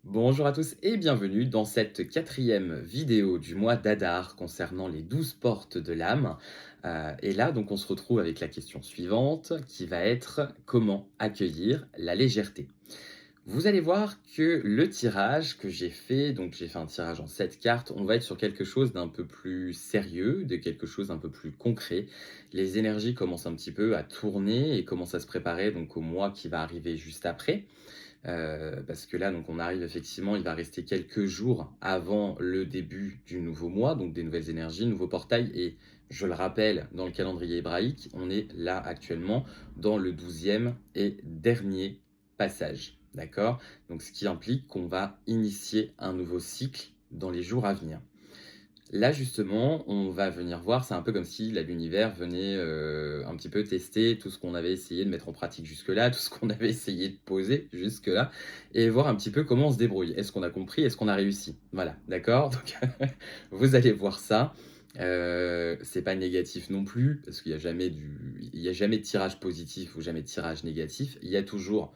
Bonjour à tous et bienvenue dans cette quatrième vidéo du mois d'Adar concernant les 12 portes de l'âme. Et là, donc, on se retrouve avec la question suivante qui va être comment accueillir la légèreté. Vous allez voir que le tirage que j'ai fait, donc j'ai fait un tirage en 7 cartes, on va être sur quelque chose d'un peu plus sérieux, de quelque chose d'un peu plus concret. Les énergies commencent un petit peu à tourner et commencent à se préparer donc au mois qui va arriver juste après. Parce que là, donc on arrive effectivement, il va rester quelques jours avant le début du nouveau mois, donc des nouvelles énergies, nouveau portail et je le rappelle, dans le calendrier hébraïque, on est là actuellement dans le 12e et dernier passage, d'accord? Donc ce qui implique qu'on va initier un nouveau cycle dans les jours à venir. Là, justement, on va venir voir, c'est un peu comme si là, l'univers venait, un petit peu tester tout ce qu'on avait essayé de mettre en pratique jusque-là, tout ce qu'on avait essayé de poser jusque-là et voir un petit peu comment on se débrouille. Est-ce qu'on a compris? Est-ce qu'on a réussi? Voilà, d'accord? Donc vous allez voir ça. C'est pas négatif non plus parce qu'il y a jamais de tirage positif ou jamais de tirage négatif. Il y a toujours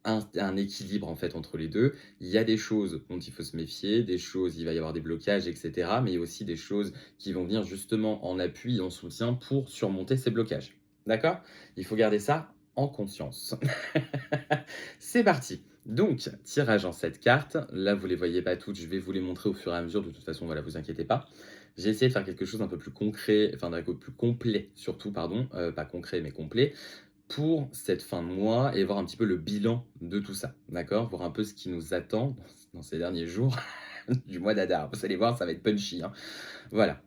un équilibre en fait entre les 2. Il y a des choses dont il faut se méfier, des choses, il va y avoir des blocages et cetera, mais il y a aussi des choses qui vont venir justement en appui et en soutien pour surmonter ces blocages. D'accord? Il faut garder ça en conscience. C'est parti! Donc, tirage en 7 cartes. Là, vous les voyez pas toutes, je vais vous les montrer au fur et à mesure. De toute façon, voilà, vous inquiétez pas. J'ai essayé de faire quelque chose d'un peu plus concret, enfin d'un peu plus complet surtout, pardon, pas concret mais complet, pour cette fin de mois et voir un petit peu le bilan de tout ça, d'accord? Voir un peu ce qui nous attend dans ces derniers jours du mois d'Adar. Vous allez voir, ça va être punchy, hein. Voilà.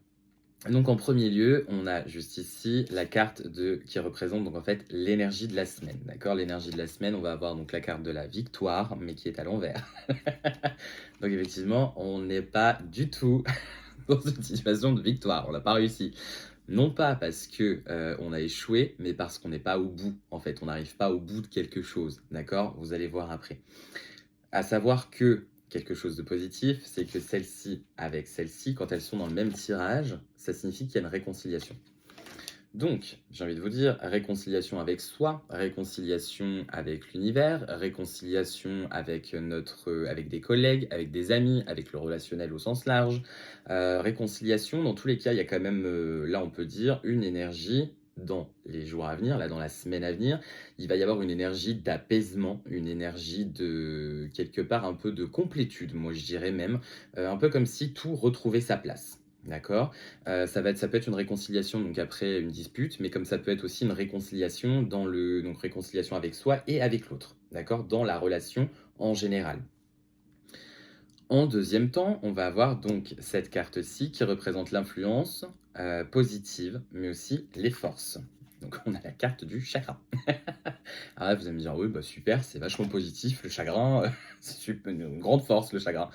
Donc en premier lieu, on a juste ici la carte qui représente donc en fait l'énergie de la semaine, d'accord? L'énergie de la semaine, on va avoir donc la carte de la victoire, mais qui est à l'envers. Donc effectivement, on n'est pas du tout dans une situation de victoire, on n'a pas réussi. Non pas parce que, on a échoué, mais parce qu'on n'est pas au bout, en fait. On n'arrive pas au bout de quelque chose, d'accord? Vous allez voir après. À savoir que, quelque chose de positif, c'est que celle-ci avec celle-ci, quand elles sont dans le même tirage, ça signifie qu'il y a une réconciliation. Donc, j'ai envie de vous dire, réconciliation avec soi, réconciliation avec l'univers, réconciliation avec avec des collègues, avec des amis, avec le relationnel au sens large. Réconciliation, dans tous les cas, il y a quand même, là on peut dire, une énergie dans les jours à venir, là dans la semaine à venir, il va y avoir une énergie d'apaisement, une énergie de quelque part un peu de complétude, moi je dirais même, un peu comme si tout retrouvait sa place. D'accord? Ça peut être une réconciliation donc après une dispute, mais comme ça peut être aussi une réconciliation donc réconciliation avec soi et avec l'autre, d'accord? Dans la relation en général. En deuxième temps, on va avoir donc cette carte-ci qui représente l'influence, positive, mais aussi les forces. Donc on a la carte du chagrin. Alors là, vous allez me dire: «Oui, bah, super, c'est vachement positif le chagrin, c'est une grande force le chagrin».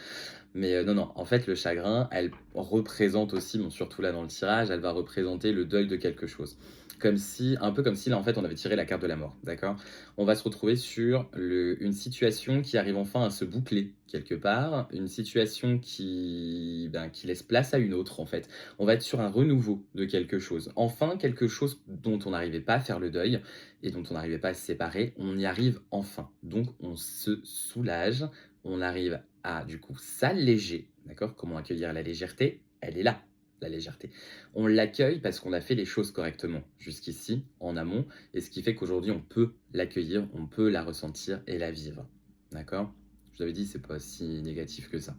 Mais non, non, en fait, le chagrin, elle représente aussi, bon, surtout là dans le tirage, elle va représenter le deuil de quelque chose. Comme si un peu comme si là, en fait, on avait tiré la carte de la mort, d'accord? On va se retrouver sur une situation qui arrive enfin à se boucler quelque part, une situation qui laisse place à une autre, en fait. On va être sur un renouveau de quelque chose. Enfin, quelque chose dont on n'arrivait pas à faire le deuil et dont on n'arrivait pas à se séparer, on y arrive enfin. Donc on se soulage, on arrive à du coup s'alléger, d'accord? Comment accueillir la légèreté? Elle est là, la légèreté. On l'accueille parce qu'on a fait les choses correctement jusqu'ici, en amont, et ce qui fait qu'aujourd'hui on peut l'accueillir, on peut la ressentir et la vivre, d'accord? Je vous avais dit, c'est pas si négatif que ça.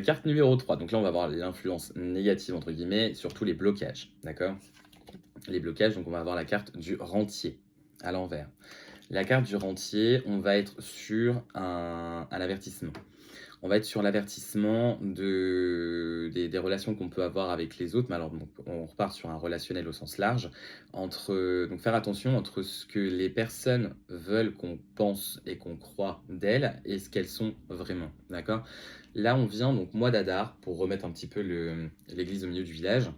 Carte numéro 3. Donc là on va voir l'influence négative entre guillemets sur tous les blocages, d'accord? Les blocages, donc on va avoir la carte du rentier à l'envers. La carte du rentier, on va être sur un avertissement. On va être sur l'avertissement des relations qu'on peut avoir avec les autres. Mais alors, donc, on repart sur un relationnel au sens large. Donc, faire attention entre ce que les personnes veulent qu'on pense et qu'on croit d'elles et ce qu'elles sont vraiment. D'accord? Là, on vient, donc, mois d'Adar, pour remettre un petit peu l'église au milieu du village.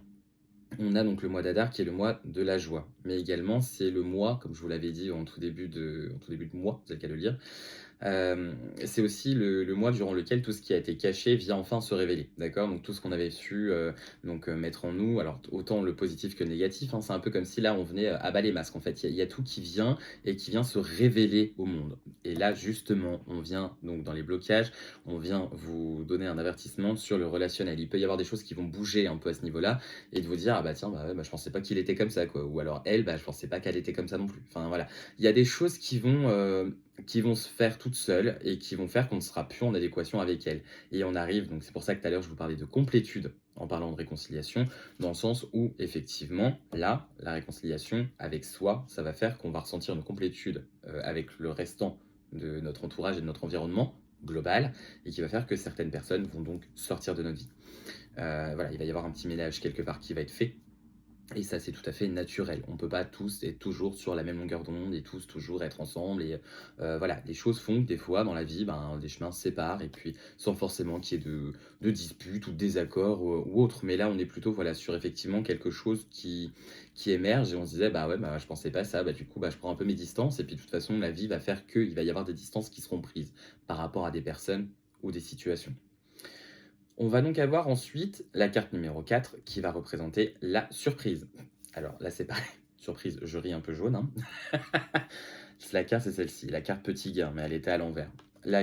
On a donc le mois d'Adar qui est le mois de la joie. Mais également, c'est le mois, comme je vous l'avais dit en tout début de mois, vous avez qu'à le lire, C'est aussi le mois durant lequel tout ce qui a été caché vient enfin se révéler, d'accord? Donc tout ce qu'on avait su, mettre en nous, alors autant le positif que le négatif, hein, c'est un peu comme si là on venait, abat les masques en fait. Il y a tout qui vient et qui vient se révéler au monde. Et là justement, on vient donc dans les blocages, on vient vous donner un avertissement sur le relationnel. Il peut y avoir des choses qui vont bouger un peu à ce niveau-là et de vous dire: «Ah bah tiens, bah ouais, bah je pensais pas qu'il était comme ça quoi» ou alors elle: «Bah je pensais pas qu'elle était comme ça non plus». Enfin voilà, il y a des choses qui vont se faire toutes seules et qui vont faire qu'on ne sera plus en adéquation avec elle. Et on arrive, donc c'est pour ça que tout à l'heure je vous parlais de complétude en parlant de réconciliation, dans le sens où effectivement, là, la réconciliation avec soi, ça va faire qu'on va ressentir une complétude avec le restant de notre entourage et de notre environnement global, et qui va faire que certaines personnes vont donc sortir de notre vie. Voilà, il va y avoir un petit ménage quelque part qui va être fait, et ça, c'est tout à fait naturel. On peut pas tous être toujours sur la même longueur d'onde et tous toujours être ensemble et voilà, les choses font que des fois dans la vie, ben, des chemins se séparent et puis sans forcément qu'il y ait de disputes ou de désaccords ou autre. Mais là, on est plutôt, voilà, sur effectivement quelque chose qui émerge et on se disait: «Bah, ouais, bah, je pensais pas ça, bah, du coup, bah, je prends un peu mes distances» et puis de toute façon, la vie va faire qu'il va y avoir des distances qui seront prises par rapport à des personnes ou des situations. On va donc avoir ensuite la carte numéro 4 qui va représenter la surprise. Alors là, c'est pareil, surprise, je ris un peu jaune, hein. La carte, c'est celle-ci, la carte petit gain, mais elle était à l'envers.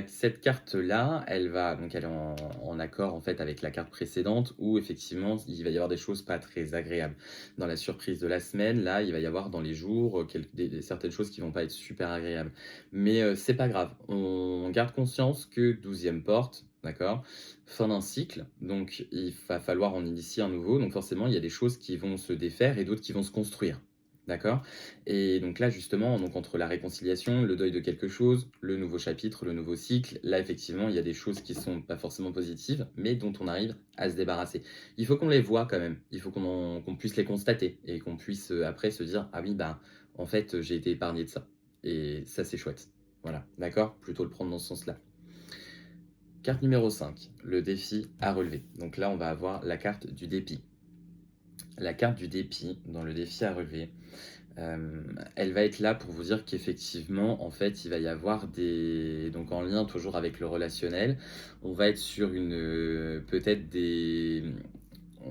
Cette carte-là, elle est en accord en fait avec la carte précédente où effectivement il va y avoir des choses pas très agréables. Dans la surprise de la semaine, là, il va y avoir dans les jours certaines choses qui vont pas être super agréables. Mais c'est pas grave, on garde conscience que 12e porte, d'accord? Fin d'un cycle, donc il va falloir en initier un nouveau. Donc forcément, il y a des choses qui vont se défaire et d'autres qui vont se construire. D'accord? Et donc là, justement, donc entre la réconciliation, le deuil de quelque chose, le nouveau chapitre, le nouveau cycle, là, effectivement, il y a des choses qui sont pas forcément positives, mais dont on arrive à se débarrasser. Il faut qu'on les voit quand même. Il faut qu'on puisse les constater et qu'on puisse après se dire: «Ah oui, bah, en fait, j'ai été épargné de ça». Et ça, c'est chouette. Voilà, d'accord? Plutôt le prendre dans ce sens-là. Carte numéro 5, le défi à relever. Donc là, on va avoir la carte du dépit. La carte du dépit dans le défi à relever, elle va être là pour vous dire qu'effectivement, en fait, il va y avoir des donc en lien toujours avec le relationnel, on va être sur peut-être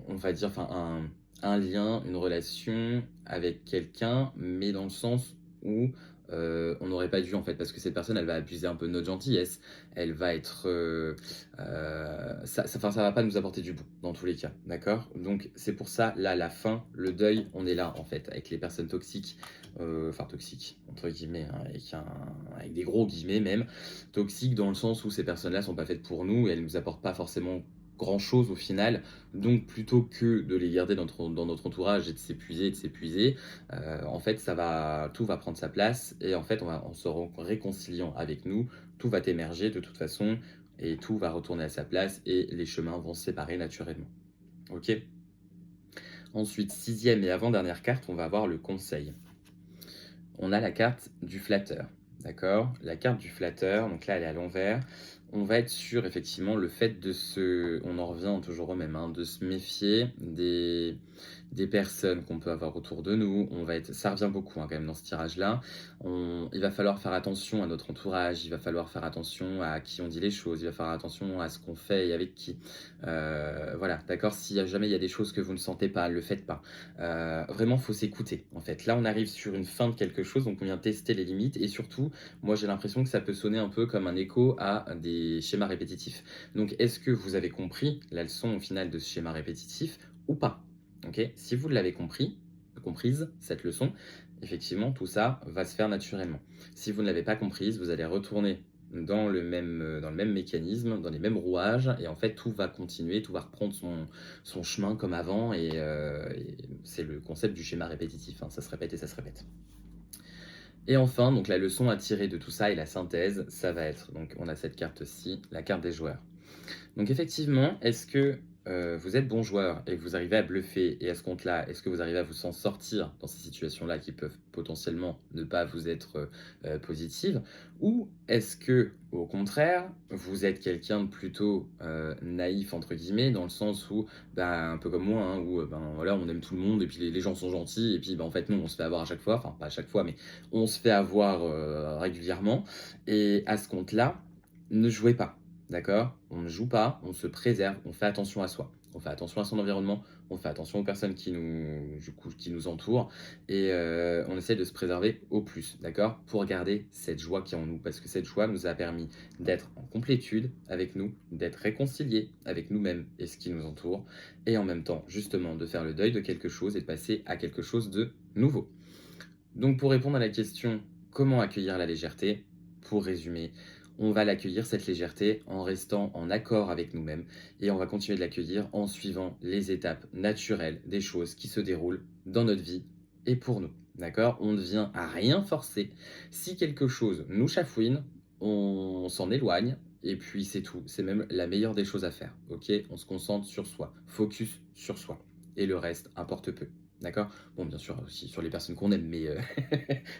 on va dire, enfin un lien, une relation avec quelqu'un, mais dans le sens où, on n'aurait pas dû en fait, parce que cette personne, elle va abuser un peu de notre gentillesse. Elle va être, ça va pas nous apporter du bon, dans tous les cas, d'accord? Donc c'est pour ça, là, la fin, le deuil, on est là en fait, avec les personnes toxiques, enfin «toxiques» entre guillemets, hein, avec des gros guillemets même. Toxiques dans le sens où ces personnes-là sont pas faites pour nous et elles nous apportent pas forcément grand-chose au final. Donc plutôt que de les garder dans notre entourage et de s'épuiser, en fait, tout va prendre sa place et en fait, en se réconciliant avec nous, tout va émerger de toute façon et tout va retourner à sa place et les chemins vont se séparer naturellement. OK? Ensuite, sixième et avant-dernière carte, on va avoir le conseil. On a la carte du flatteur, d'accord? La carte du flatteur, donc là, elle est à l'envers. On va être sur effectivement le fait on en revient toujours au même, hein, de se méfier des personnes qu'on peut avoir autour de nous. Ça revient beaucoup, hein, quand même dans ce tirage-là. Il va falloir faire attention à notre entourage, il va falloir faire attention à qui on dit les choses, il va falloir attention à ce qu'on fait et avec qui. Voilà, d'accord? Si jamais il y a des choses que vous ne sentez pas, le faites pas. Vraiment, faut s'écouter, en fait. Là, on arrive sur une fin de quelque chose, donc on vient tester les limites et surtout, moi, j'ai l'impression que ça peut sonner un peu comme un écho à des schémas répétitifs. Donc, est-ce que vous avez compris la leçon au final de ce schéma répétitif ou pas? OK? Si vous l'avez comprise, cette leçon, effectivement, tout ça va se faire naturellement. Si vous ne l'avez pas comprise, vous allez retourner dans le même mécanisme, dans les mêmes rouages et en fait, tout va continuer, tout va reprendre son chemin comme avant et c'est le concept du schéma répétitif, hein, ça se répète et ça se répète. Et enfin, donc la leçon à tirer de tout ça et la synthèse, ça va être, donc on a cette carte-ci, la carte des joueurs. Donc effectivement, est-ce que vous êtes bon joueur et que vous arrivez à bluffer et à ce compte-là, est-ce que vous arrivez à vous en sortir dans ces situations-là qui peuvent potentiellement ne pas vous être, positives? Ou est-ce que, au contraire, vous êtes quelqu'un de plutôt, «naïf» entre guillemets, dans le sens où, bah, un peu comme moi, hein, où, ben, voilà, on aime tout le monde et puis les gens sont gentils et puis, bah, en fait, nous, on se fait avoir à chaque fois, enfin pas à chaque fois, mais on se fait avoir, régulièrement et à ce compte-là, ne jouez pas. D'accord? On ne joue pas, on se préserve, on fait attention à soi. On fait attention à son environnement, on fait attention aux personnes qui nous du coup, qui nous entourent et on essaie de se préserver au plus, d'accord? Pour garder cette joie qui est en nous. Parce que cette joie nous a permis d'être en complétude avec nous, d'être réconciliés avec nous-mêmes et ce qui nous entoure et en même temps, justement, de faire le deuil de quelque chose et de passer à quelque chose de nouveau. Donc pour répondre à la question: «Comment accueillir la légèreté?» Pour résumer, on va l'accueillir cette légèreté en restant en accord avec nous-mêmes et on va continuer de l'accueillir en suivant les étapes naturelles des choses qui se déroulent dans notre vie et pour nous. D'accord? On ne vient à rien forcer. Si quelque chose nous chafouine, on s'en éloigne et puis c'est tout. C'est même la meilleure des choses à faire, OK? On se concentre sur soi, focus sur soi et le reste importe peu. D'accord? Bon, bien sûr, aussi sur les personnes qu'on aime, mais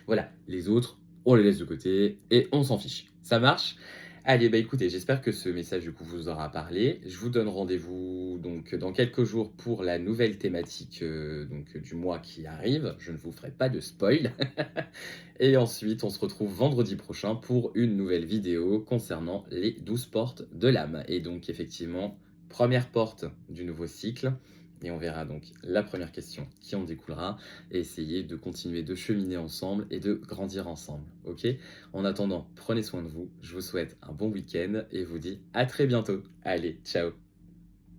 voilà, les autres, on les laisse de côté et on s'en fiche. Ça marche? Allez, bah, écoutez, j'espère que ce message, du coup, vous aura parlé. Je vous donne rendez-vous, donc, dans quelques jours pour la nouvelle thématique, donc, du mois qui arrive. Je ne vous ferai pas de spoil et ensuite, on se retrouve vendredi prochain pour une nouvelle vidéo concernant les 12 portes de l'âme et donc effectivement, première porte du nouveau cycle et on verra donc la première question qui en découlera et essayer de continuer de cheminer ensemble et de grandir ensemble. OK? En attendant, prenez soin de vous, je vous souhaite un bon week-end et vous dis à très bientôt. Allez, ciao!